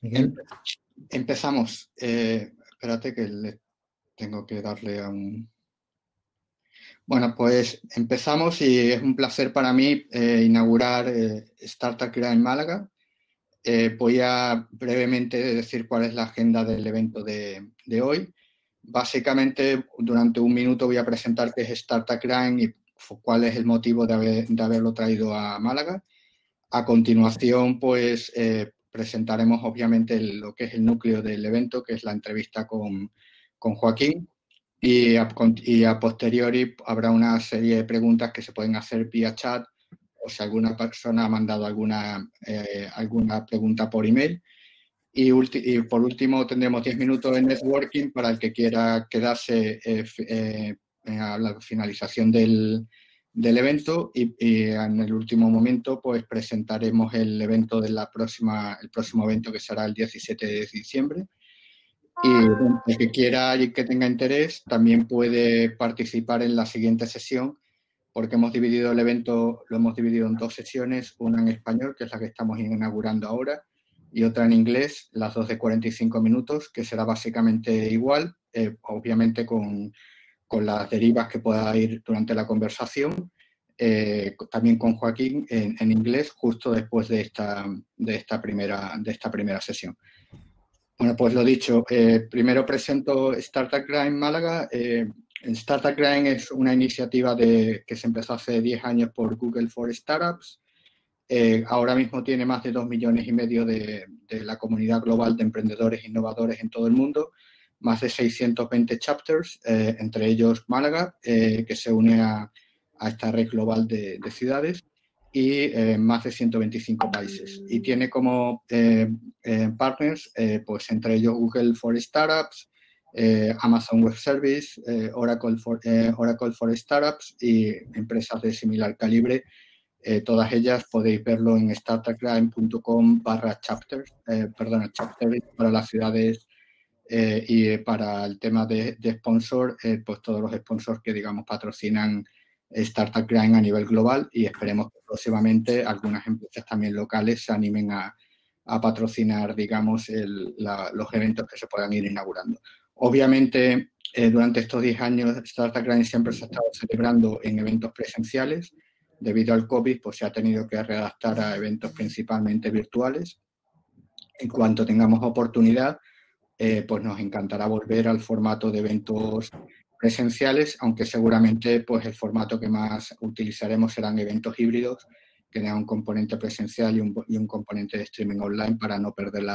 Miguel. Empezamos. Espérate que tengo que darle a un... Bueno, pues empezamos y es un placer para mí inaugurar Startup Crea en Málaga. Voy a brevemente decir cuál es la agenda del evento de hoy. Básicamente, durante un minuto voy a presentar qué es Startup Crime y cuál es el motivo de haberlo traído a Málaga. A continuación, pues presentaremos obviamente lo que es el núcleo del evento, que es la entrevista con Joaquín. Y a posteriori habrá una serie de preguntas que se pueden hacer vía chat o si alguna persona ha mandado alguna pregunta por email. Y por último tendremos 10 minutos de networking para el que quiera quedarse a la finalización del evento y en el último momento pues presentaremos el evento de el próximo evento que será el 17 de diciembre. Y el que quiera y que tenga interés también puede participar en la siguiente sesión, porque hemos dividido el evento, lo hemos dividido en dos sesiones, una en español, que es la que estamos inaugurando ahora, y otra en inglés, las dos de 45 minutos, que será básicamente igual, obviamente con las derivas que pueda ir durante la conversación, también con Joaquín en inglés, justo después de esta primera sesión. Bueno, pues lo dicho, primero presento Startup Grind Málaga. Startup Grind es una iniciativa que se empezó hace 10 años por Google for Startups. Ahora mismo tiene más de 2,5 millones de la comunidad global de emprendedores e innovadores en todo el mundo, más de 620 chapters, entre ellos Málaga, que se une a esta red global de ciudades, y más de 125 países. Y tiene como partners, pues entre ellos Google for Startups, Amazon Web Service, Oracle for Startups y empresas de similar calibre. Todas ellas podéis verlo en startupcrime.com/chapters, chapters para las ciudades y para el tema de sponsor, pues todos los sponsors que, digamos, patrocinan Startup Crime a nivel global, y esperemos que próximamente algunas empresas también locales se animen a patrocinar, digamos, los eventos que se puedan ir inaugurando. Obviamente, durante estos 10 años, Startup Crime siempre se ha estado celebrando en eventos presenciales. Debido al COVID, pues se ha tenido que readaptar a eventos principalmente virtuales. En cuanto tengamos oportunidad, pues nos encantará volver al formato de eventos presenciales, aunque seguramente pues el formato que más utilizaremos serán eventos híbridos, que tengan un componente presencial y un componente de streaming online para no perder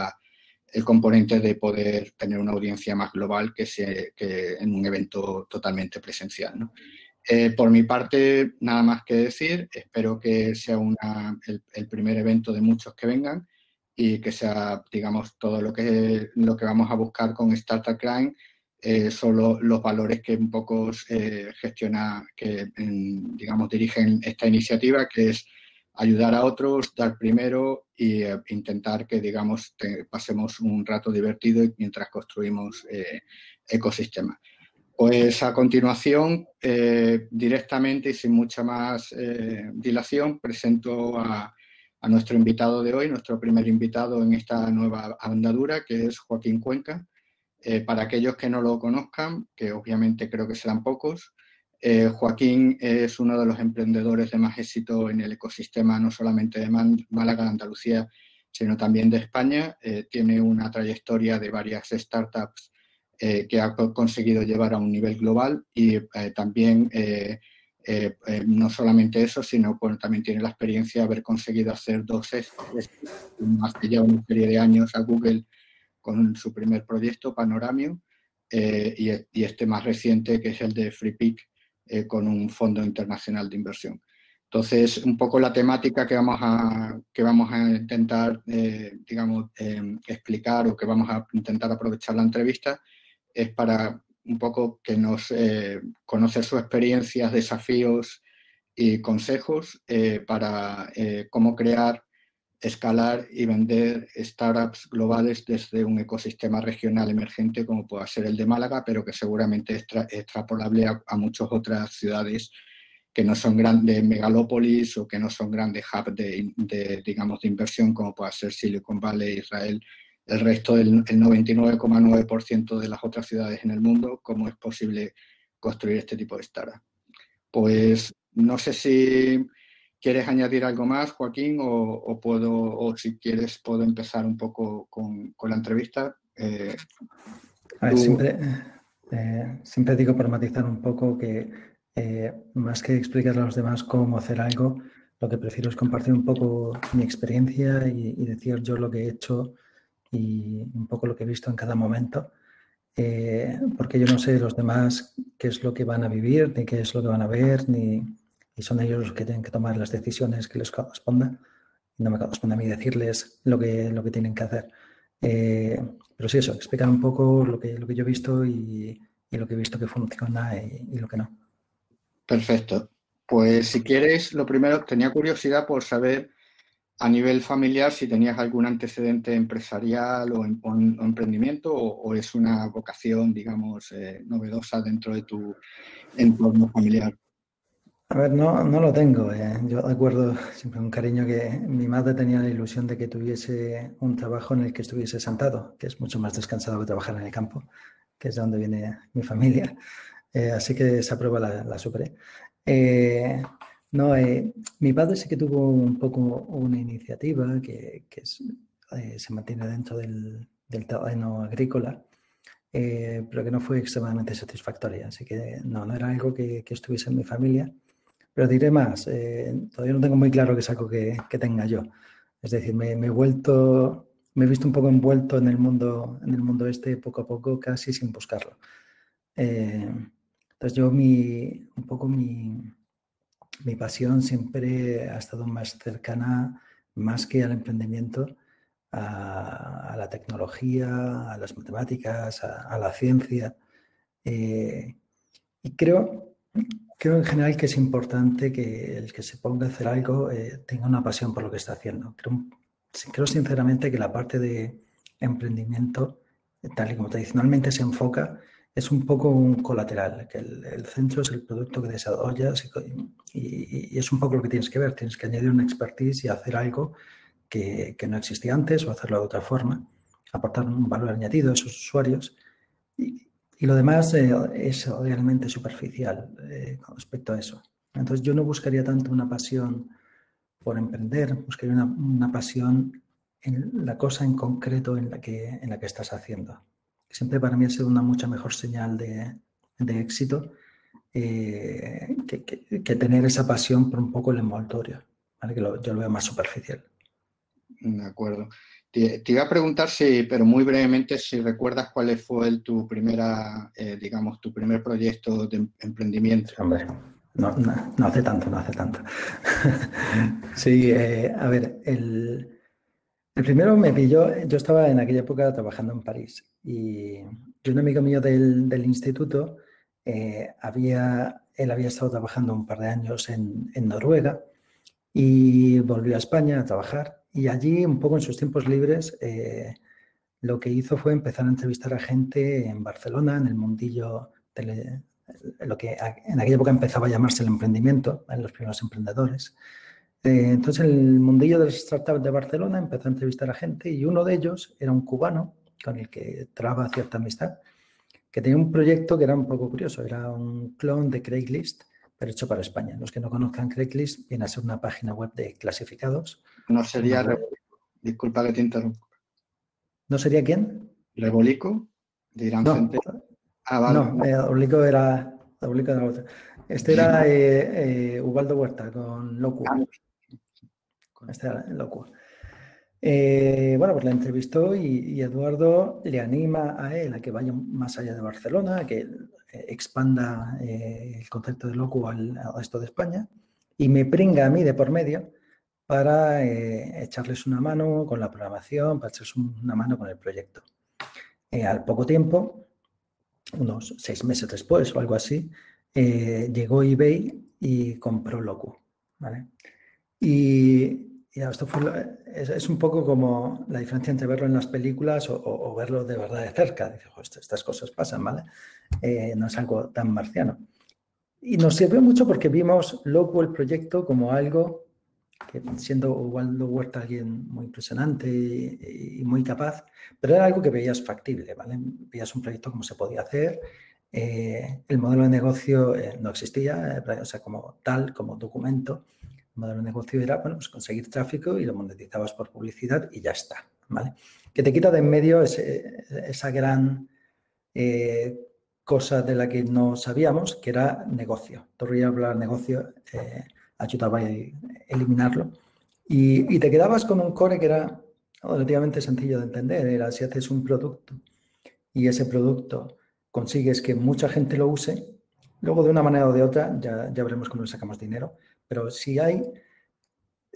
el componente de poder tener una audiencia más global que en un evento totalmente presencial, ¿no? Por mi parte, nada más que decir. Espero que sea el primer evento de muchos que vengan y que sea, digamos, todo lo que vamos a buscar con Startup Crime son los valores que un poco digamos, dirigen esta iniciativa, que es ayudar a otros, dar primero y intentar que, digamos, pasemos un rato divertido mientras construimos ecosistemas. Pues a continuación, directamente y sin mucha más dilación, presento a nuestro invitado de hoy, nuestro primer invitado en esta nueva andadura, que es Joaquín Cuenca. Para aquellos que no lo conozcan, que obviamente creo que serán pocos, Joaquín es uno de los emprendedores de más éxito en el ecosistema, no solamente de Málaga, Andalucía, sino también de España. Tiene una trayectoria de varias startups que ha conseguido llevar a un nivel global y también no solamente eso, sino bueno, también tiene la experiencia de haber conseguido hacer dos hace ya una serie de años a Google con su primer proyecto, Panoramio, y este más reciente, que es el de FreePic, con un fondo internacional de inversión. Entonces, un poco la temática que vamos a intentar, digamos, explicar, o que vamos a intentar aprovechar la entrevista, es para un poco que nos conocer sus experiencias, desafíos y consejos para cómo crear, escalar y vender startups globales desde un ecosistema regional emergente como pueda ser el de Málaga, pero que seguramente es extrapolable a muchas otras ciudades que no son grandes megalópolis o que no son grandes hubs digamos, de inversión, como pueda ser Silicon Valley, Israel, el resto, el 99,9% de las otras ciudades en el mundo, cómo es posible construir este tipo de startup. Pues no sé si quieres añadir algo más, Joaquín, o si quieres puedo empezar un poco con la entrevista. A ver, siempre digo por matizar un poco que más que explicar a los demás cómo hacer algo, lo que prefiero es compartir un poco mi experiencia y decir yo lo que he hecho y un poco lo que he visto en cada momento, porque yo no sé los demás qué es lo que van a vivir, ni qué es lo que van a ver, y son ellos los que tienen que tomar las decisiones que les corresponda. No me corresponde a mí decirles lo que tienen que hacer. Pero sí, eso, explicar un poco lo que yo he visto y lo que he visto que funciona y lo que no. Perfecto. Pues si quieres, lo primero, tenía curiosidad por saber a nivel familiar si tenías algún antecedente empresarial o emprendimiento o es una vocación, digamos, novedosa dentro de tu entorno familiar. A ver, no lo tengo. Yo recuerdo siempre con cariño que mi madre tenía la ilusión de que tuviese un trabajo en el que estuviese sentado, que es mucho más descansado que trabajar en el campo, que es de donde viene mi familia. Así que esa prueba la superé. Eh, no, mi padre sí que tuvo un poco una iniciativa se mantiene dentro del terreno agrícola, pero que no fue extremadamente satisfactoria. Así que no era algo que estuviese en mi familia. Pero diré más, todavía no tengo muy claro que es algo que tenga yo. Es decir, me he visto un poco envuelto en el mundo este poco a poco, casi sin buscarlo. Entonces yo un poco mi pasión siempre ha estado más cercana, más que al emprendimiento, a la tecnología, a las matemáticas, a la ciencia. Y creo en general que es importante que el que se ponga a hacer algo tenga una pasión por lo que está haciendo. Creo sinceramente que la parte de emprendimiento, tal y como tradicionalmente se enfoca, es un poco un colateral, que el centro es el producto que desarrollas y es un poco lo que tienes que ver. Tienes que añadir una expertise y hacer algo que no existía antes o hacerlo de otra forma, aportar un valor añadido a esos usuarios. Y lo demás es realmente superficial con respecto a eso. Entonces yo no buscaría tanto una pasión por emprender, buscaría una pasión en la cosa en concreto en la que estás haciendo. Siempre para mí ha sido una mucha mejor señal de éxito que tener esa pasión por un poco el envoltorio, ¿vale? Yo lo veo más superficial. De acuerdo. Te iba a preguntar si, pero muy brevemente, si recuerdas cuál fue tu primera, digamos, tu primer proyecto de emprendimiento. Hombre, no hace tanto, no hace tanto. Sí, a ver, el primero me pilló, yo estaba en aquella época trabajando en París y un amigo mío del instituto, él había estado trabajando un par de años en Noruega y volvió a España a trabajar y allí un poco en sus tiempos libres lo que hizo fue empezar a entrevistar a gente en Barcelona, en el mundillo lo que en aquella época empezaba a llamarse el emprendimiento, en los primeros emprendedores. Entonces, en el mundillo de las startups de Barcelona empezó a entrevistar a gente y uno de ellos era un cubano con el que traba cierta amistad, que tenía un proyecto que era un poco curioso, era un clon de Craigslist, pero hecho para España. Los que no conozcan Craigslist, viene a ser una página web de clasificados. No Es una sería web. Disculpa que te interrumpa. ¿No sería quién? ¿Rebolico? Dirán No, gente. Ah, vale. no, Oblico era otro. Este era Ubaldo Huerta con Locua. Este era Locua. Bueno, pues la entrevistó y Eduardo le anima a él a que vaya más allá de Barcelona, a que expanda el concepto de loco al resto de España y me pringa a mí de por medio para echarles una mano con la programación, para echarles una mano con el proyecto. Al poco tiempo, unos 6 meses después o algo así, llegó eBay y compró Loco, ¿vale? Y esto es un poco como la diferencia entre verlo en las películas o verlo de verdad de cerca. Dice, estas cosas pasan, ¿vale? No es algo tan marciano. Y nos sirvió mucho porque vimos Loco el proyecto como algo que siendo Ubaldo Huerta alguien muy impresionante y muy capaz, pero era algo que veías factible, ¿vale? Veías un proyecto cómo se podía hacer, el modelo de negocio no existía, o sea, como tal, como documento. El modelo de negocio era, bueno, pues conseguir tráfico y lo monetizabas por publicidad y ya está, ¿vale? Que te quita de en medio esa gran cosa de la que no sabíamos, que era negocio. Torría hablar negocio ayudaba a eliminarlo. Y te quedabas con un core que era relativamente sencillo de entender. Era si haces un producto y ese producto consigues que mucha gente lo use, luego de una manera o de otra, ya veremos cómo le sacamos dinero, pero si hay,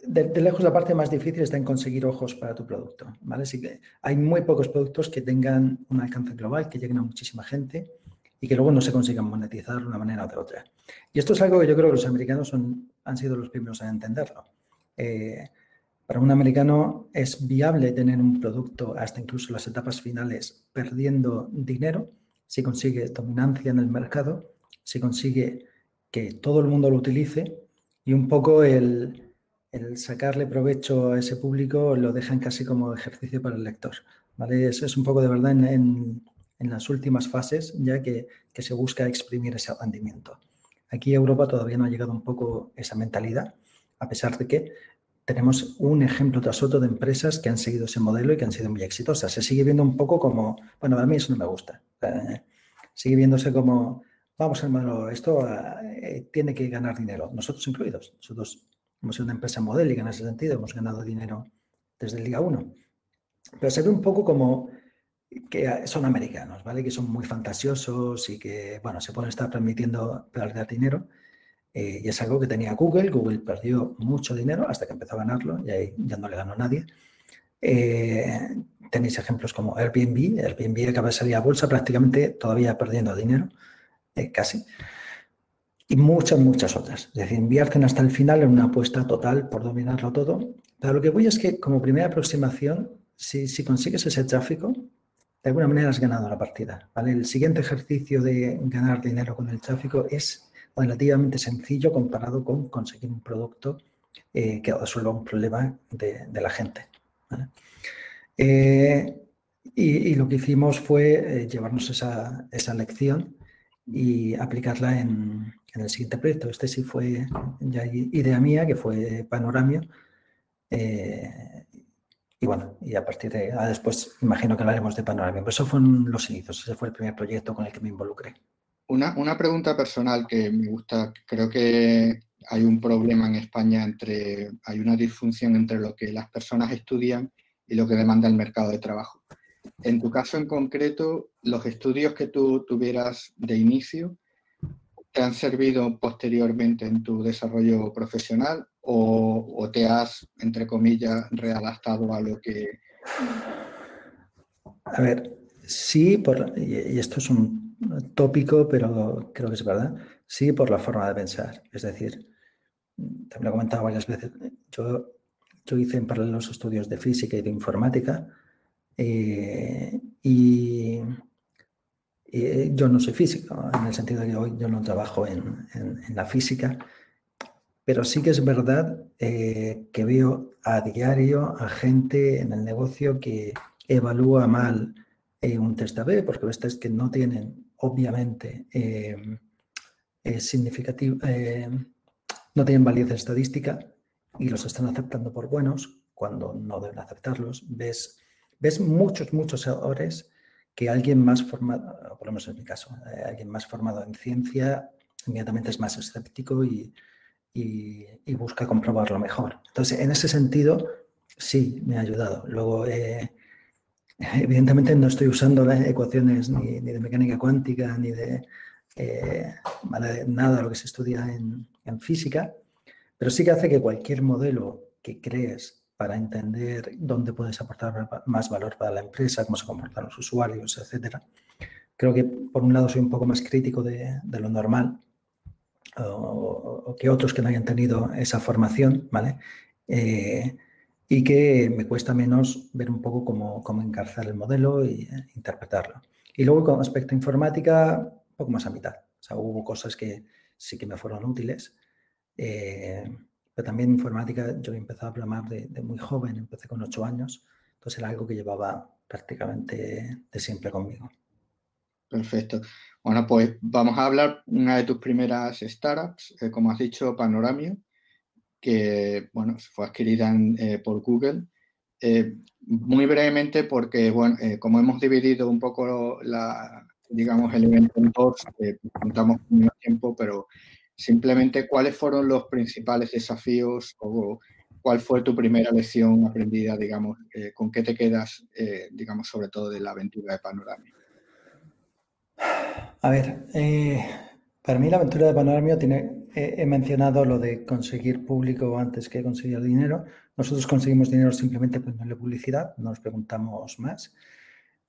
de lejos la parte más difícil está en conseguir ojos para tu producto, ¿vale? Así que hay muy pocos productos que tengan un alcance global, que lleguen a muchísima gente y que luego no se consigan monetizar de una manera o de otra. Y esto es algo que yo creo que los americanos han sido los primeros a entenderlo. Para un americano es viable tener un producto hasta incluso las etapas finales perdiendo dinero si consigue dominancia en el mercado, si consigue que todo el mundo lo utilice y un poco el sacarle provecho a ese público lo dejan casi como ejercicio para el lector, ¿vale? Eso es un poco de verdad en las últimas fases ya que se busca exprimir ese rendimiento. Aquí Europa todavía no ha llegado un poco esa mentalidad, a pesar de que tenemos un ejemplo tras otro de empresas que han seguido ese modelo y que han sido muy exitosas. Se sigue viendo un poco como, bueno, a mí eso no me gusta. Sigue viéndose como, vamos hermano, esto tiene que ganar dinero, nosotros incluidos. Nosotros hemos sido una empresa modélica en ese sentido, hemos ganado dinero desde el día 1. Pero se ve un poco como que son americanos, ¿vale? Que son muy fantasiosos y que, bueno, se pueden estar permitiendo perder dinero. Y es algo que tenía Google. Google perdió mucho dinero hasta que empezó a ganarlo y ahí ya no le ganó nadie. Tenéis ejemplos como Airbnb. Airbnb acaba de salir a bolsa prácticamente todavía perdiendo dinero, casi. Y muchas otras. Es decir, invierten hasta el final en una apuesta total por dominarlo todo. Pero lo que voy es que como primera aproximación, si consigues ese tráfico, de alguna manera has ganado la partida, ¿vale? El siguiente ejercicio de ganar dinero con el tráfico es relativamente sencillo comparado con conseguir un producto que resuelva un problema de la gente, ¿vale? Y lo que hicimos fue llevarnos esa lección y aplicarla en el siguiente proyecto. Este sí fue ya idea mía, que fue Panoramio. Y bueno, y a partir de después imagino que hablaremos de Panoramio. Pero eso fueron los inicios, ese fue el primer proyecto con el que me involucré. Una pregunta personal que me gusta, creo que hay un problema en España hay una disfunción entre lo que las personas estudian y lo que demanda el mercado de trabajo. En tu caso en concreto, ¿los estudios que tú tuvieras de inicio te han servido posteriormente en tu desarrollo profesional o te has, entre comillas, readaptado a lo que... A ver, sí, y esto es un tópico, pero creo que es verdad, sí por la forma de pensar. Es decir, también lo he comentado varias veces, yo hice en paralelo los estudios de física y de informática y yo no soy físico, en el sentido de que hoy yo no trabajo en la física, pero sí que es verdad que veo a diario a gente en el negocio que evalúa mal un test AB, porque ves test que no tienen, obviamente, significativo, no tienen validez estadística y los están aceptando por buenos cuando no deben aceptarlos. Ves muchos errores que alguien más formado, por lo menos en mi caso, alguien más formado en ciencia inmediatamente es más escéptico y busca comprobarlo mejor. Entonces, en ese sentido, sí, me ha ayudado. Luego, evidentemente no estoy usando las ecuaciones ni de mecánica cuántica, ni de nada de lo que se estudia en física, pero sí que hace que cualquier modelo que crees para entender dónde puedes aportar más valor para la empresa, cómo se comportan los usuarios, etcétera. Creo que, por un lado, soy un poco más crítico de lo normal, o que otros que no hayan tenido esa formación, ¿vale? Y que me cuesta menos ver un poco cómo encarzar el modelo e interpretarlo. Y luego, con respecto a informática, un poco más a mitad. O sea, hubo cosas que sí que me fueron útiles, pero también informática. Yo empecé a programar de muy joven, empecé con 8 años, entonces era algo que llevaba prácticamente de siempre conmigo. Perfecto. Bueno, pues vamos a hablar una de tus primeras startups, como has dicho, Panoramio, que bueno, fue adquirida por Google. Muy brevemente, porque bueno, como hemos dividido un poco digamos, el evento en dos, contamos con menos tiempo, pero simplemente, ¿cuáles fueron los principales desafíos o cuál fue tu primera lección aprendida, digamos, con qué te quedas, digamos, sobre todo de la aventura de Panoramio? A ver, para mí la aventura de Panoramio tiene, he mencionado lo de conseguir público antes que conseguir dinero. Nosotros conseguimos dinero simplemente poniéndole publicidad, no nos preguntamos más.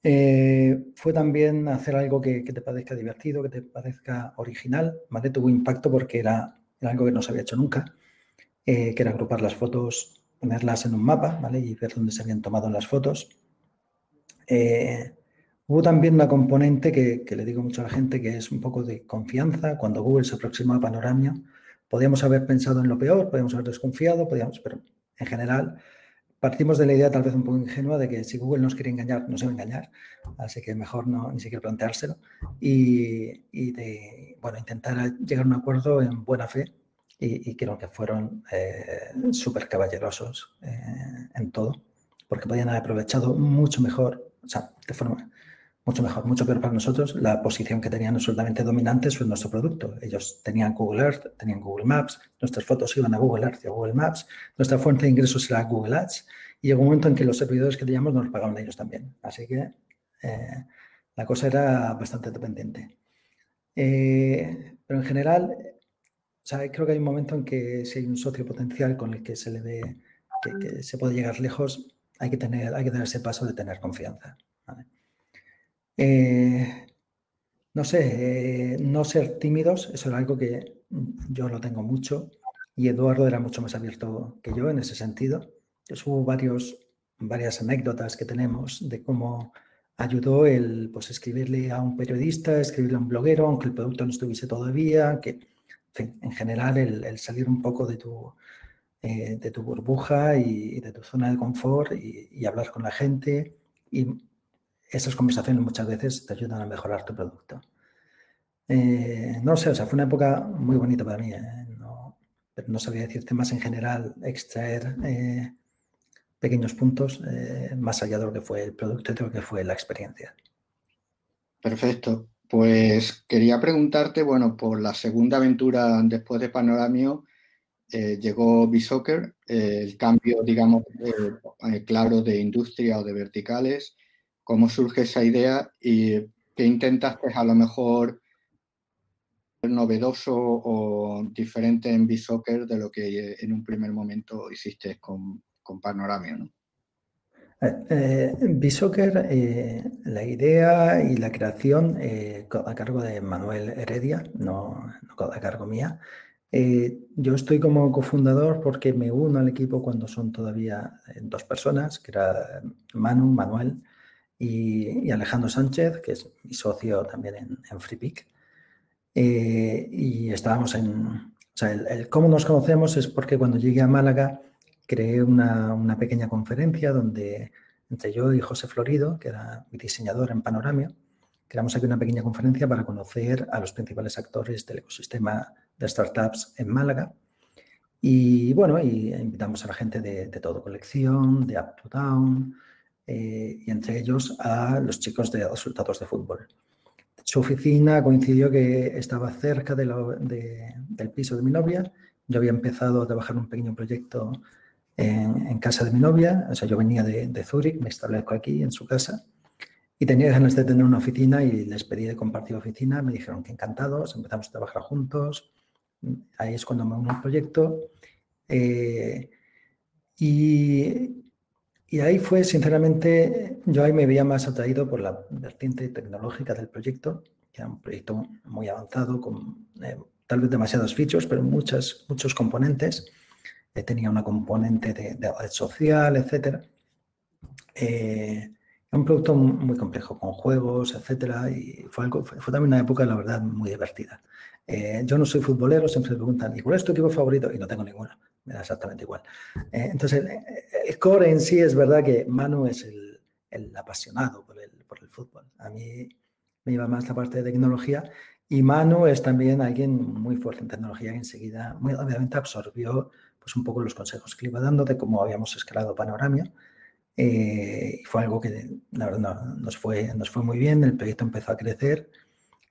Fue también hacer algo que te parezca divertido, que te parezca original, ¿vale? Tuvo impacto porque era algo que no se había hecho nunca, que era agrupar las fotos, ponerlas en un mapa, ¿vale? Y ver dónde se habían tomado las fotos. Hubo también una componente que le digo mucho a la gente, que es un poco de confianza. Cuando Google se aproximó a Panoramio, podíamos haber pensado en lo peor, podíamos haber desconfiado, pero en general partimos de la idea tal vez un poco ingenua de que si Google nos quiere engañar, nos iba a engañar, así que mejor no ni siquiera planteárselo y de, bueno, intentar llegar a un acuerdo en buena fe y creo que fueron súper caballerosos en todo, porque podían haber aprovechado mucho mejor, o sea, de forma mucho mejor, mucho peor para nosotros, la posición que tenían absolutamente dominante sobre nuestro producto. Ellos tenían Google Earth, tenían Google Maps, nuestras fotos iban a Google Earth y a Google Maps, nuestra fuente de ingresos era Google Ads y llegó un momento en que los servidores que teníamos nos pagaban ellos también. Así que la cosa era bastante dependiente. Pero en general, o sea, creo que hay un momento en que si hay un socio potencial con el que se le ve que se puede llegar lejos, hay que dar ese paso de tener confianza. ¿Vale? No sé, no ser tímidos, eso era algo que yo lo tengo mucho y Eduardo era mucho más abierto que yo en ese sentido. Entonces, hubo varias anécdotas que tenemos de cómo ayudó el pues, escribirle a un periodista, escribirle a un bloguero, aunque el producto no estuviese todavía, que en fin, en general el salir un poco de tu burbuja y de tu zona de confort y hablar con la gente y esas conversaciones muchas veces te ayudan a mejorar tu producto. No sé, o sea, fue una época muy bonita para mí. Pero no sabía decirte más en general, extraer pequeños puntos más allá de lo que fue el producto y de lo que fue la experiencia. Perfecto. Pues quería preguntarte, bueno, por la segunda aventura después de Panoramio, llegó BeSoccer, el cambio, digamos, claro de industria o de verticales. ¿Cómo surge esa idea y qué intentaste a lo mejor novedoso o diferente en BeSoccer de lo que en un primer momento hiciste con Panoramio, ¿no? BeSoccer, la idea y la creación a cargo de Manuel Heredia, no a cargo mía. Yo estoy como cofundador porque me uno al equipo cuando son todavía 2 personas, que era Manuel y Alejandro Sánchez, que es mi socio también en FreePic. Y estábamos o sea, el cómo nos conocemos es porque cuando llegué a Málaga creé una pequeña conferencia donde entre yo y José Florido, que era mi diseñador en Panoramio, creamos aquí una pequeña conferencia para conocer a los principales actores del ecosistema de startups en Málaga. Y bueno, y invitamos a la gente de todo, colección, de Up to Down, y entre ellos a los chicos de resultados de fútbol. Su oficina coincidió que estaba cerca del piso de mi novia. Yo había empezado a trabajar en un pequeño proyecto en casa de mi novia. O sea, yo venía de Zúrich, me establezco aquí en su casa y tenía ganas de tener una oficina y les pedí de compartir oficina. Me dijeron que encantados, empezamos a trabajar juntos. Ahí es cuando me uno al proyecto. Y ahí fue, sinceramente, yo ahí me veía más atraído por la vertiente tecnológica del proyecto, que era un proyecto muy avanzado, con tal vez demasiados features, pero muchos componentes. Tenía una componente de red social, etc. Un producto muy complejo, con juegos, etcétera, y fue también una época, la verdad, muy divertida. Yo no soy futbolero, siempre me preguntan, ¿y cuál es tu equipo favorito? Y no tengo ninguno. me da exactamente igual. Entonces, el core en sí es verdad que Manu es el apasionado por el fútbol. A mí me iba más la parte de tecnología y Manu es también alguien muy fuerte en tecnología que enseguida, muy obviamente, absorbió pues un poco los consejos que le iba dando de cómo habíamos escalado Panoramio. Y fue algo que, la verdad, nos fue muy bien. El proyecto empezó a crecer.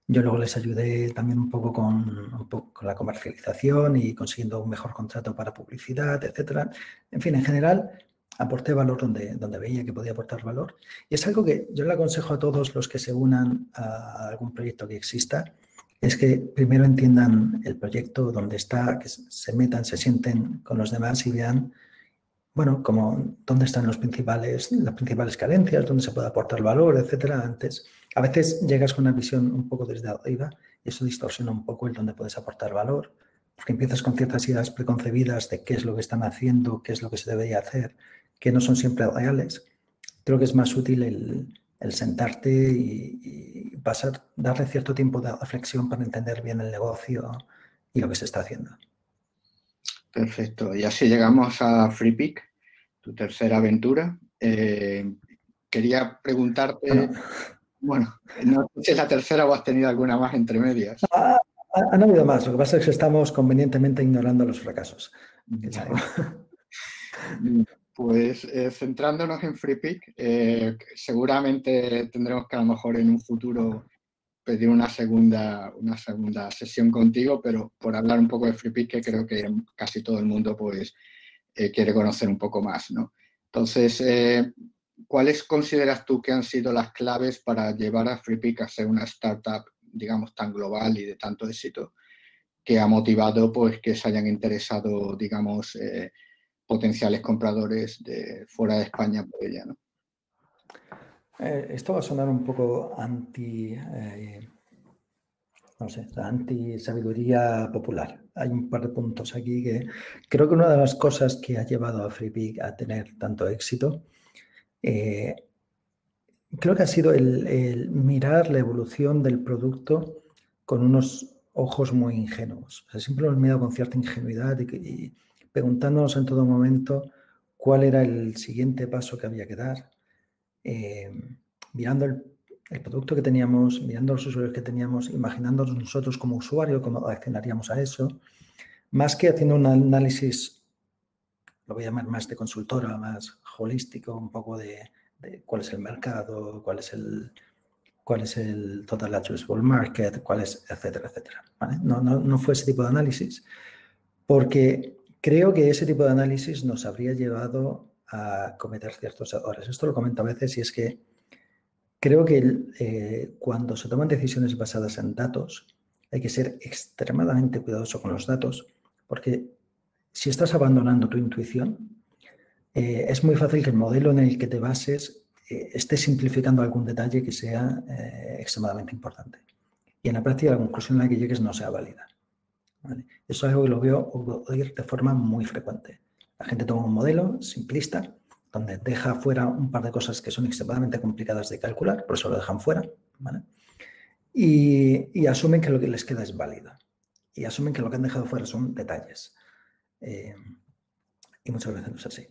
Yo luego les ayudé también un poco con la comercialización y consiguiendo un mejor contrato para publicidad, etcétera. En fin, en general, aporté valor donde veía que podía aportar valor. Y es algo que yo le aconsejo a todos los que se unan a algún proyecto que exista, es que primero entiendan el proyecto, dónde está, que se metan, se sienten con los demás y vean, bueno, como dónde están las principales carencias, dónde se puede aportar valor, etcétera. Antes, a veces llegas con una visión un poco desde arriba y eso distorsiona un poco el dónde puedes aportar valor, porque empiezas con ciertas ideas preconcebidas de qué es lo que están haciendo, qué es lo que se debería hacer, que no son siempre reales. Creo que es más útil el sentarte y darle cierto tiempo de reflexión para entender bien el negocio y lo que se está haciendo. Perfecto. Y así llegamos a FreePic, tu tercera aventura. Quería preguntarte, bueno, no sé si es la tercera o has tenido alguna más entre medias. Han habido más. Lo que pasa es que estamos convenientemente ignorando los fracasos. Pues centrándonos en FreePic, seguramente tendremos que a lo mejor en un futuro pedir una segunda sesión contigo, pero por hablar un poco de FreePic, que creo que casi todo el mundo pues quiere conocer un poco más, ¿no? Entonces, ¿cuáles consideras tú que han sido las claves para llevar a FreePic a ser una startup, digamos, tan global y de tanto éxito, que ha motivado pues que se hayan interesado, digamos, potenciales compradores de fuera de España por ella, ¿no? Esto va a sonar un poco anti-sabiduría popular. Hay un par de puntos aquí que creo que una de las cosas que ha llevado a FreePic a tener tanto éxito, creo que ha sido el mirar la evolución del producto con unos ojos muy ingenuos. O sea, siempre lo hemos mirado con cierta ingenuidad y preguntándonos en todo momento cuál era el siguiente paso que había que dar. Mirando el producto que teníamos, mirando los usuarios que teníamos, imaginándonos nosotros como usuarios cómo reaccionaríamos a eso, más que haciendo un análisis, lo voy a llamar más de consultora, más holístico, un poco de cuál es el mercado, cuál es el total addressable market, etcétera, etcétera. ¿Vale? No fue ese tipo de análisis, porque creo que ese tipo de análisis nos habría llevado a cometer ciertos errores. Esto lo comento a veces y es que creo que cuando se toman decisiones basadas en datos, hay que ser extremadamente cuidadoso con los datos, porque si estás abandonando tu intuición, es muy fácil que el modelo en el que te bases esté simplificando algún detalle que sea extremadamente importante. Y en la práctica la conclusión a la que llegues no sea válida. ¿Vale? Eso es algo que lo veo ocurrir de forma muy frecuente. La gente toma un modelo simplista donde deja fuera un par de cosas que son extremadamente complicadas de calcular, por eso lo dejan fuera, ¿vale? Y asumen que lo que les queda es válido. Y asumen que lo que han dejado fuera son detalles. Y muchas veces no es así.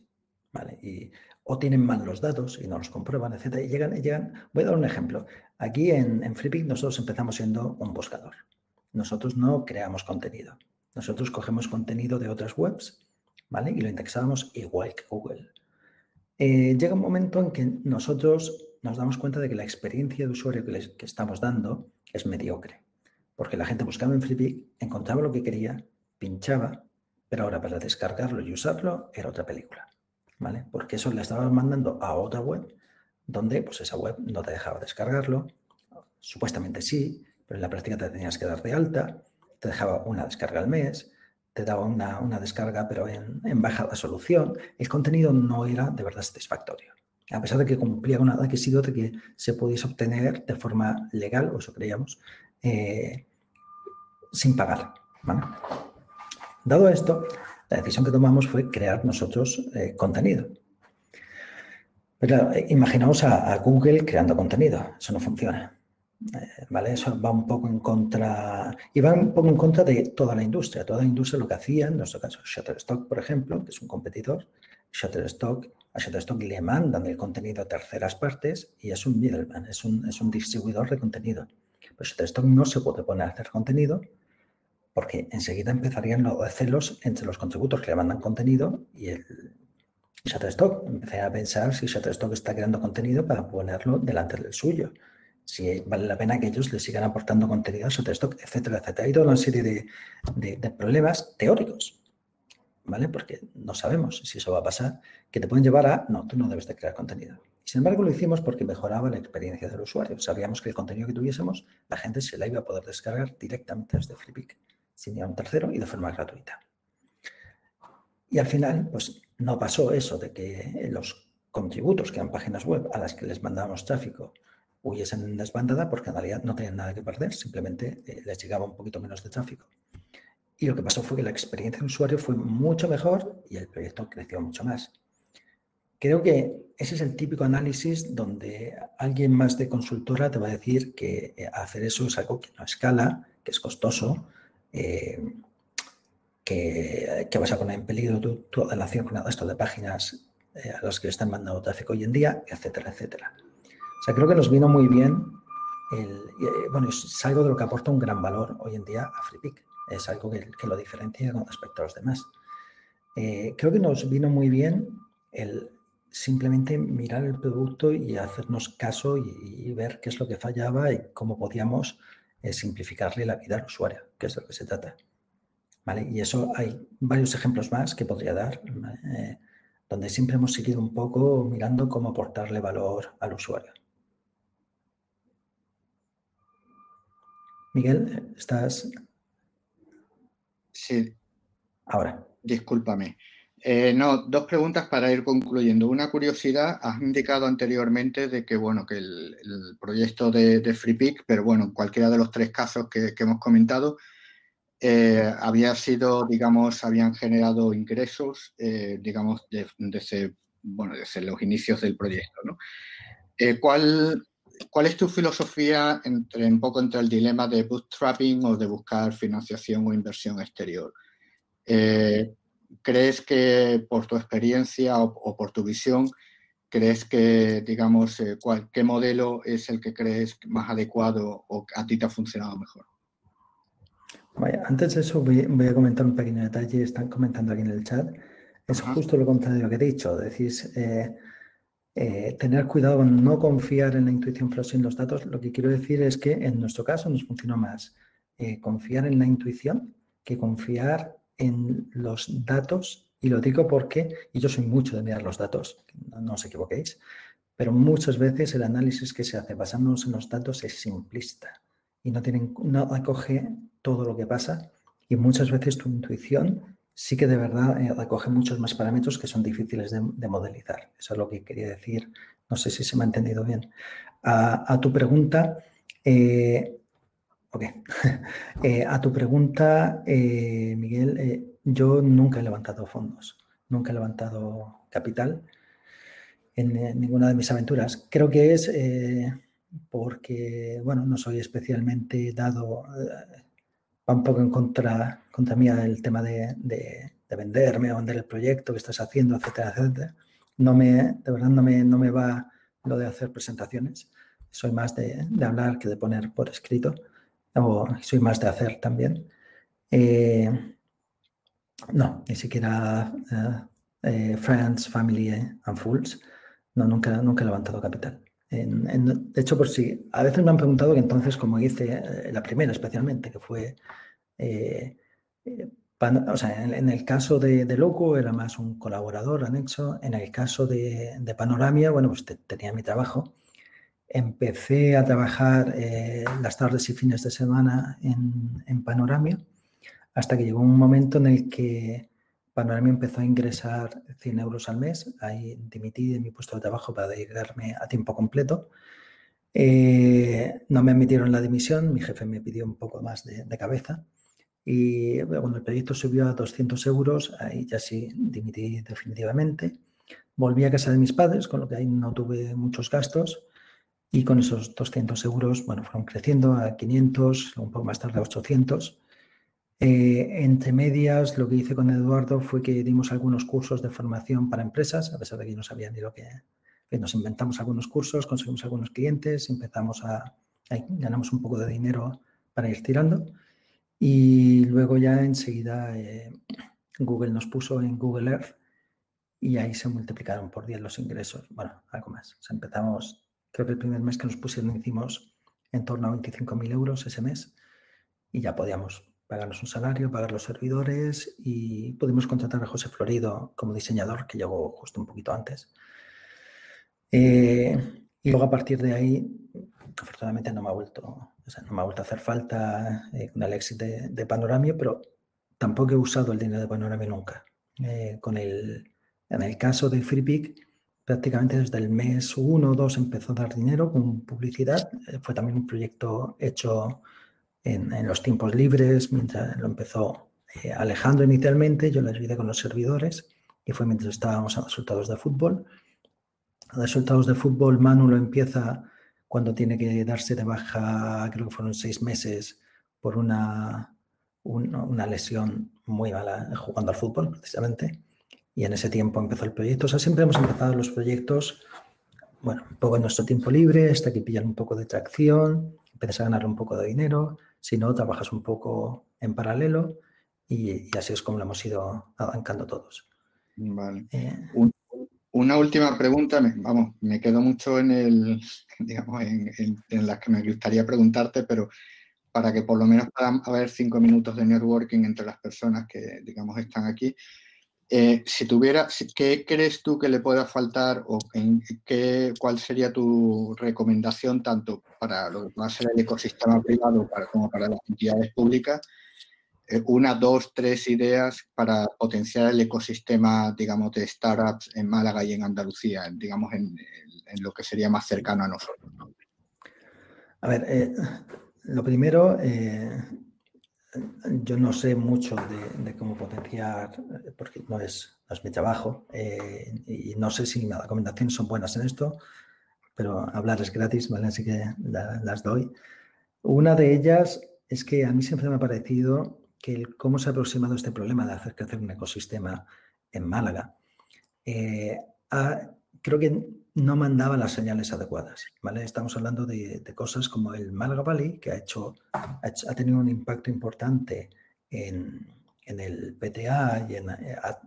¿Vale? O tienen mal los datos y no los comprueban, etc. Y llegan. Voy a dar un ejemplo. Aquí en FreePic nosotros empezamos siendo un buscador. Nosotros no creamos contenido. Nosotros cogemos contenido de otras webs, ¿vale? Y lo indexamos igual que Google. Llega un momento en que nosotros nos damos cuenta de que la experiencia de usuario que estamos dando es mediocre. Porque la gente buscaba en FreePic, encontraba lo que quería, pinchaba, pero ahora para descargarlo y usarlo era otra película, ¿vale? Porque eso le estabas mandando a otra web donde pues esa web no te dejaba descargarlo. Supuestamente sí, pero en la práctica te tenías que dar de alta, te dejaba una descarga al mes, te daba una descarga pero en baja resolución. El contenido no era de verdad satisfactorio, a pesar de que cumplía con un requisito de que se pudiese obtener de forma legal, o eso creíamos, sin pagar, ¿vale? Dado esto, la decisión que tomamos fue crear nosotros contenido. Pero claro, imaginaos a Google creando contenido. Eso no funciona. ¿Vale? Eso va un poco en contra, y va un poco en contra de toda la industria. Toda la industria lo que hacía, en nuestro caso, Shutterstock, por ejemplo, que es un competidor, a Shutterstock le mandan el contenido a terceras partes y es un middleman, es un distribuidor de contenido. Pero Shutterstock no se puede poner a hacer contenido porque enseguida empezarían los celos entre los contributos que le mandan contenido y el Shutterstock. Empecé a pensar si Shutterstock está creando contenido para ponerlo delante del suyo. Si vale la pena que ellos le sigan aportando contenido a Shutterstock, etcétera, etcétera. Hay toda una serie de problemas teóricos, ¿vale? Porque no sabemos si eso va a pasar, que te pueden llevar a, no, tú no debes de crear contenido. Sin embargo, lo hicimos porque mejoraba la experiencia del usuario. Sabíamos que el contenido que tuviésemos, la gente se la iba a poder descargar directamente desde Flickr, sin ir a un tercero y de forma gratuita. Y al final, pues no pasó eso de que los contributos, que eran páginas web a las que les mandábamos tráfico, huyesen en desbandada porque en realidad no tenían nada que perder, simplemente les llegaba un poquito menos de tráfico. Y lo que pasó fue que la experiencia de usuario fue mucho mejor y el proyecto creció mucho más. Creo que ese es el típico análisis donde alguien más de consultora te va a decir que hacer eso es algo que no escala, que es costoso, que vas a poner en peligro tu relación con el resto de páginas a las que están mandando tráfico hoy en día, etcétera, etcétera. O sea, creo que nos vino muy bien. Bueno, es algo de lo que aporta un gran valor hoy en día a Flickr. Es algo que lo diferencia con respecto a los demás. Creo que nos vino muy bien el simplemente mirar el producto y hacernos caso y ver qué es lo que fallaba y cómo podíamos simplificarle la vida al usuario, que es de lo que se trata. ¿Vale? Y eso hay varios ejemplos más que podría dar, donde siempre hemos seguido un poco mirando cómo aportarle valor al usuario. Miguel, ¿estás? Sí. Ahora. Discúlpame. No, dos preguntas para ir concluyendo. Una curiosidad, has indicado anteriormente de que, bueno, que el proyecto de Freepik, pero bueno, en cualquiera de los tres casos que hemos comentado, había sido, digamos, habían generado ingresos, digamos, desde los inicios del proyecto, ¿no? ¿Cuál es tu filosofía un poco entre el dilema de bootstrapping o de buscar financiación o inversión exterior? ¿Crees que por tu experiencia o por tu visión, crees que, digamos, qué modelo es el que crees más adecuado o a ti te ha funcionado mejor? Vaya, antes de eso voy a comentar un pequeño detalle. Están comentando aquí en el chat. Es justo lo contrario que he dicho. Decís, tener cuidado con no confiar en la intuición pero sin los datos. Lo que quiero decir es que en nuestro caso nos funcionó más confiar en la intuición que confiar en los datos. Y lo digo porque, y yo soy mucho de mirar los datos, no os equivoquéis, pero muchas veces el análisis que se hace basándonos en los datos es simplista y no acoge todo lo que pasa, y muchas veces tu intuición sí que de verdad recoge muchos más parámetros que son difíciles de modelizar. Eso es lo que quería decir. No sé si se me ha entendido bien. A tu pregunta, a tu pregunta, Miguel, yo nunca he levantado fondos, nunca he levantado capital en ninguna de mis aventuras. Creo que es porque, bueno, no soy especialmente dado, va un poco en contra mía el tema de venderme o vender el proyecto que estás haciendo, etcétera, etcétera. De verdad no me va lo de hacer presentaciones. Soy más de hablar que de poner por escrito, o soy más de hacer también. No, ni siquiera Friends, Family and Fools. No, nunca he levantado capital. De hecho, por sí, a veces me han preguntado que entonces, como hice la primera especialmente, que fue, o sea, en el caso de Loco era más un colaborador anexo. En el caso de Panoramia, bueno, pues tenía mi trabajo. Empecé a trabajar las tardes y fines de semana en Panoramia, hasta que llegó un momento en el que Panoramia empezó a ingresar 100 euros al mes. Ahí dimití de mi puesto de trabajo para dedicarme a tiempo completo. No me admitieron la dimisión, mi jefe me pidió un poco más de cabeza. Y cuando el proyecto subió a 200 euros, ahí ya sí dimití definitivamente. Volví a casa de mis padres, con lo que ahí no tuve muchos gastos. Y con esos 200 euros, bueno, fueron creciendo a 500, un poco más tarde a 800. Entre medias, lo que hice con Eduardo fue que dimos algunos cursos de formación para empresas, a pesar de que yo no sabía ni lo que nos inventamos algunos cursos, conseguimos algunos clientes, ganamos un poco de dinero para ir tirando. Y luego ya enseguida Google nos puso en Google Earth y ahí se multiplicaron por 10 los ingresos. Bueno, algo más. O sea, empezamos, creo que el primer mes que nos pusieron hicimos en torno a 25.000 euros ese mes y ya podíamos pagarnos un salario, pagar los servidores y pudimos contratar a José Florido como diseñador, que llegó justo un poquito antes. Y luego a partir de ahí, afortunadamente no me ha vuelto a hacer falta con el éxito de Panoramio, pero tampoco he usado el dinero de Panoramio nunca. En el caso de FreePic, prácticamente desde el mes 1 o 2 empezó a dar dinero con publicidad. Fue también un proyecto hecho en los tiempos libres, mientras lo empezó Alejandro inicialmente, yo le ayudé con los servidores y fue mientras estábamos en resultados de fútbol. Resultados de fútbol, Manu lo empieza cuando tiene que darse de baja, creo que fueron 6 meses, por una lesión muy mala jugando al fútbol, precisamente. Y en ese tiempo empezó el proyecto. O sea, siempre hemos empezado los proyectos, bueno, un poco en nuestro tiempo libre, hasta que pillan un poco de tracción, empiezas a ganar un poco de dinero, si no, trabajas un poco en paralelo y así es como lo hemos ido arrancando todos. Vale. Una última pregunta, me quedo mucho en las que me gustaría preguntarte, pero para que por lo menos puedan haber 5 minutos de networking entre las personas que, digamos, están aquí. ¿Qué crees tú que le pueda faltar o cuál sería tu recomendación tanto para lo que va a ser el ecosistema privado como para las entidades públicas? 1, 2, 3 ideas para potenciar el ecosistema, digamos, de startups en Málaga y en Andalucía, digamos, en lo que sería más cercano a nosotros, ¿no? A ver, lo primero, yo no sé mucho de cómo potenciar, porque no es mi trabajo, y no sé si mis recomendaciones son buenas en esto, pero hablar es gratis, ¿vale? Así que las doy. Una de ellas es que a mí siempre me ha parecido que cómo se ha aproximado este problema de hacer crecer un ecosistema en Málaga, creo que no mandaba las señales adecuadas, ¿vale? Estamos hablando de cosas como el Málaga Valley, que ha tenido un impacto importante en el PTA y en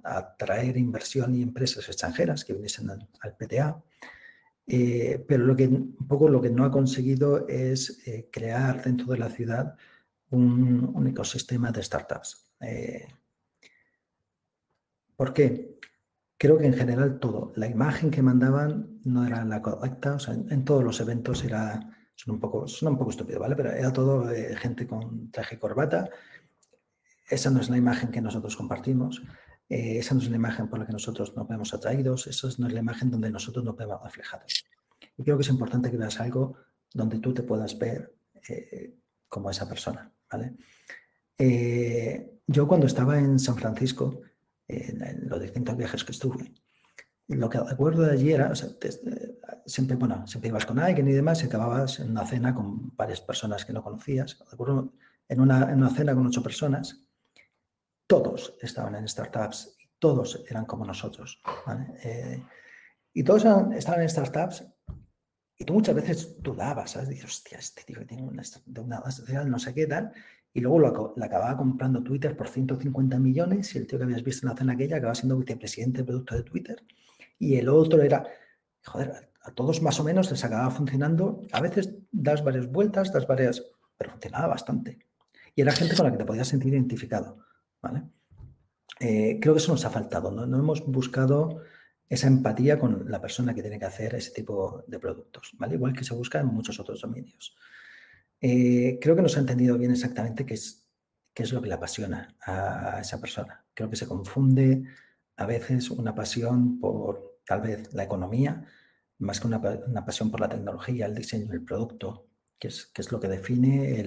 atraer inversión y empresas extranjeras que viniesen al PTA. Pero un poco lo que no ha conseguido es crear dentro de la ciudad un ecosistema de startups. ¿Por qué? Creo que en general la imagen que mandaban no era la correcta. O sea, en todos los eventos suena un poco estúpido, ¿vale? Pero era todo gente con traje y corbata. Esa no es la imagen que nosotros compartimos. Esa no es la imagen por la que nosotros nos vemos atraídos. Esa no es la imagen donde nosotros nos vemos reflejados. Y creo que es importante que veas algo donde tú te puedas ver como esa persona, ¿vale? Yo cuando estaba en San Francisco, en los distintos viajes que estuve, lo que recuerdo de allí era, o sea, siempre ibas con alguien y demás y acababas en una cena con varias personas que no conocías. Recuerdo en una cena con 8 personas, todos estaban en startups y todos eran como nosotros, ¿vale? Y todos estaban en startups y tú muchas veces dudabas, ¿sabes? Dices, hostia, este tío que tiene una social, no sé qué tal. Y luego la acababa comprando Twitter por 150 millones y el tío que habías visto en la cena aquella acababa siendo vicepresidente de producto de Twitter. Y el otro era, joder, a todos más o menos les acababa funcionando. A veces das varias vueltas, pero funcionaba bastante. Y era gente con la que te podías sentir identificado, ¿vale? Creo que eso nos ha faltado, ¿no? No hemos buscado esa empatía con la persona que tiene que hacer ese tipo de productos, ¿vale? Igual que se busca en muchos otros dominios. Creo que no se ha entendido bien exactamente qué es lo que le apasiona a esa persona. Creo que se confunde a veces una pasión por tal vez la economía, más que una pasión por la tecnología, el diseño, el producto, que es lo que define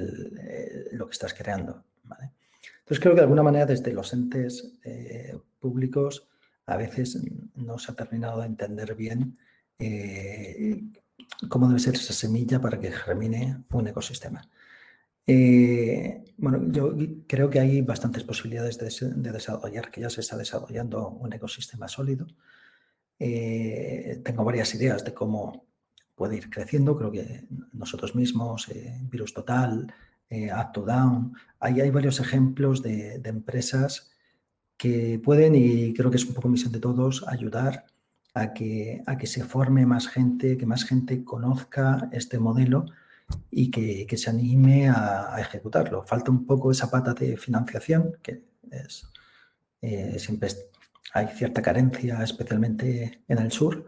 lo que estás creando, ¿vale? Entonces creo que de alguna manera desde los entes públicos a veces no se ha terminado de entender bien cómo debe ser esa semilla para que germine un ecosistema. Bueno, yo creo que hay bastantes posibilidades de desarrollar, que ya se está desarrollando un ecosistema sólido. Tengo varias ideas de cómo puede ir creciendo. Creo que nosotros mismos, Virus Total, Up2Down, hay varios ejemplos de empresas que pueden, y creo que es un poco misión de todos, ayudar a que se forme más gente, que más gente conozca este modelo y que se anime a ejecutarlo. Falta un poco esa pata de financiación, que siempre hay cierta carencia, especialmente en el sur,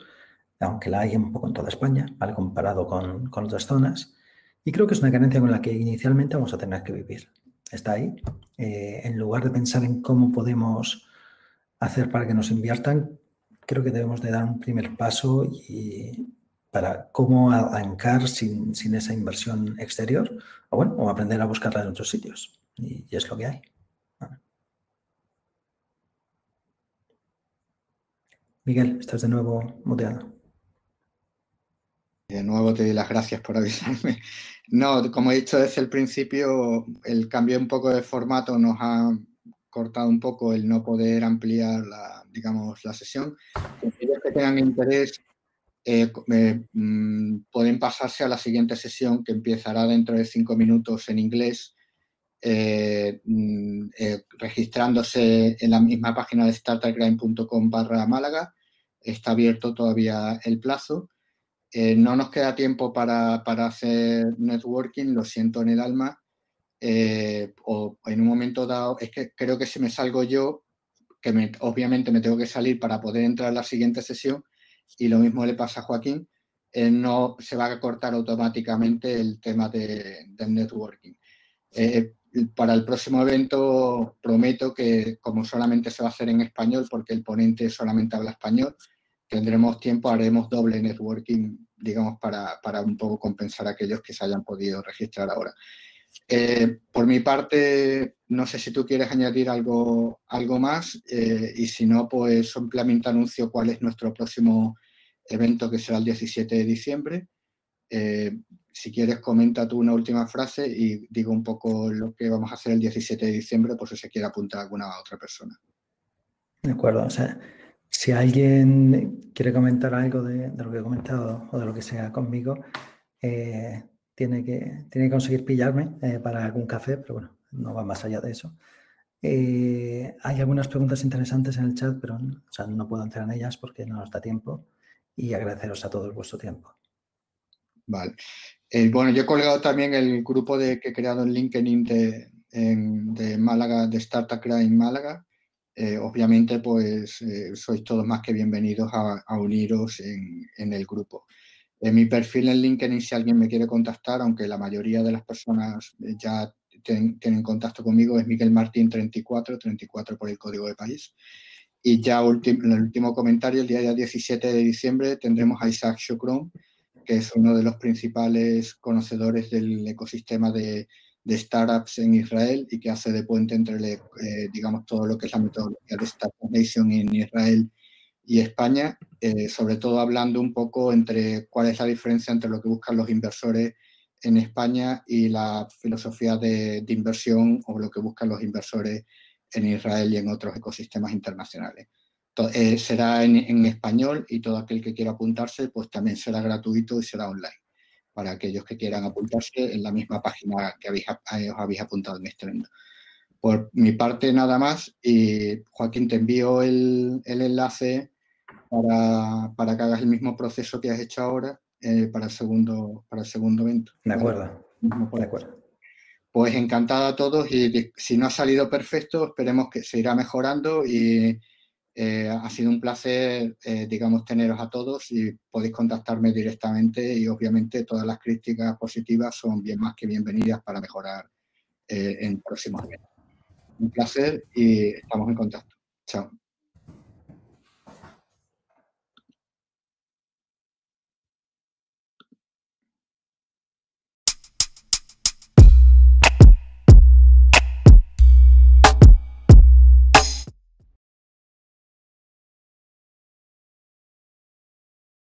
aunque la hay un poco en toda España, ¿vale? Comparado con otras zonas. Y creo que es una carencia con la que inicialmente vamos a tener que vivir. Está ahí. En lugar de pensar en cómo podemos hacer para que nos inviertan, creo que debemos de dar un primer paso para cómo arrancar sin esa inversión exterior, o bueno, o aprender a buscarla en otros sitios. Y es lo que hay. Vale. Miguel, estás de nuevo muteado. De nuevo te doy las gracias por avisarme. No, como he dicho desde el principio, el cambio un poco de formato nos ha cortado un poco el no poder ampliar digamos, la sesión. Aquellos que tengan interés pueden pasarse a la siguiente sesión, que empezará dentro de 5 minutos en inglés, registrándose en la misma página de startupgrind.com/Málaga. Está abierto todavía el plazo. No nos queda tiempo para hacer networking, lo siento en el alma. O en un momento dado, es que creo que si me salgo yo, que obviamente me tengo que salir para poder entrar a la siguiente sesión, y lo mismo le pasa a Joaquín, no se va a cortar automáticamente el tema del networking. Para el próximo evento prometo que, como solamente se va a hacer en español, porque el ponente solamente habla español, tendremos tiempo, haremos doble networking, digamos, para un poco compensar a aquellos que se hayan podido registrar ahora. Por mi parte, no sé si tú quieres añadir algo más, y si no, pues simplemente anuncio cuál es nuestro próximo evento, que será el 17 de diciembre. Si quieres, comenta tú una última frase y digo un poco lo que vamos a hacer el 17 de diciembre, por si se quiere apuntar alguna otra persona. De acuerdo. O sea, si alguien quiere comentar algo de lo que he comentado o de lo que sea conmigo, tiene que conseguir pillarme para algún café, pero bueno, no va más allá de eso. Hay algunas preguntas interesantes en el chat, pero o sea, no puedo entrar en ellas porque no nos da tiempo, y agradeceros a todos vuestro tiempo. Vale. Bueno, yo he colgado también el grupo que he creado en LinkedIn de Málaga, de Startup Grind Málaga. Obviamente, pues sois todos más que bienvenidos a uniros en el grupo. En mi perfil en LinkedIn, si alguien me quiere contactar, aunque la mayoría de las personas ya tienen contacto conmigo, es Miguel Martín 34 por el código de país. Y ya en el último comentario, el día 17 de diciembre, tendremos a Isaac Shukron, que es uno de los principales conocedores del ecosistema de startups en Israel, y que hace de puente entre, digamos, todo lo que es la metodología de Startup Nation en Israel y España, sobre todo hablando un poco entre cuál es la diferencia entre lo que buscan los inversores en España y la filosofía de inversión, o lo que buscan los inversores en Israel y en otros ecosistemas internacionales. Será en español, y todo aquel que quiera apuntarse pues también será gratuito y será online, para aquellos que quieran apuntarse en la misma página que os habéis apuntado en este evento. Por mi parte, nada más, y Joaquín, te envío el enlace para que hagas el mismo proceso que has hecho ahora para el segundo evento. De acuerdo. ¿Vale? De acuerdo. Pues encantado a todos, y si no ha salido perfecto, esperemos que se irá mejorando, y ha sido un placer, digamos, teneros a todos, y podéis contactarme directamente, y obviamente todas las críticas positivas son bien más que bienvenidas para mejorar en próximos eventos. Un placer, y estamos en contacto. Chao.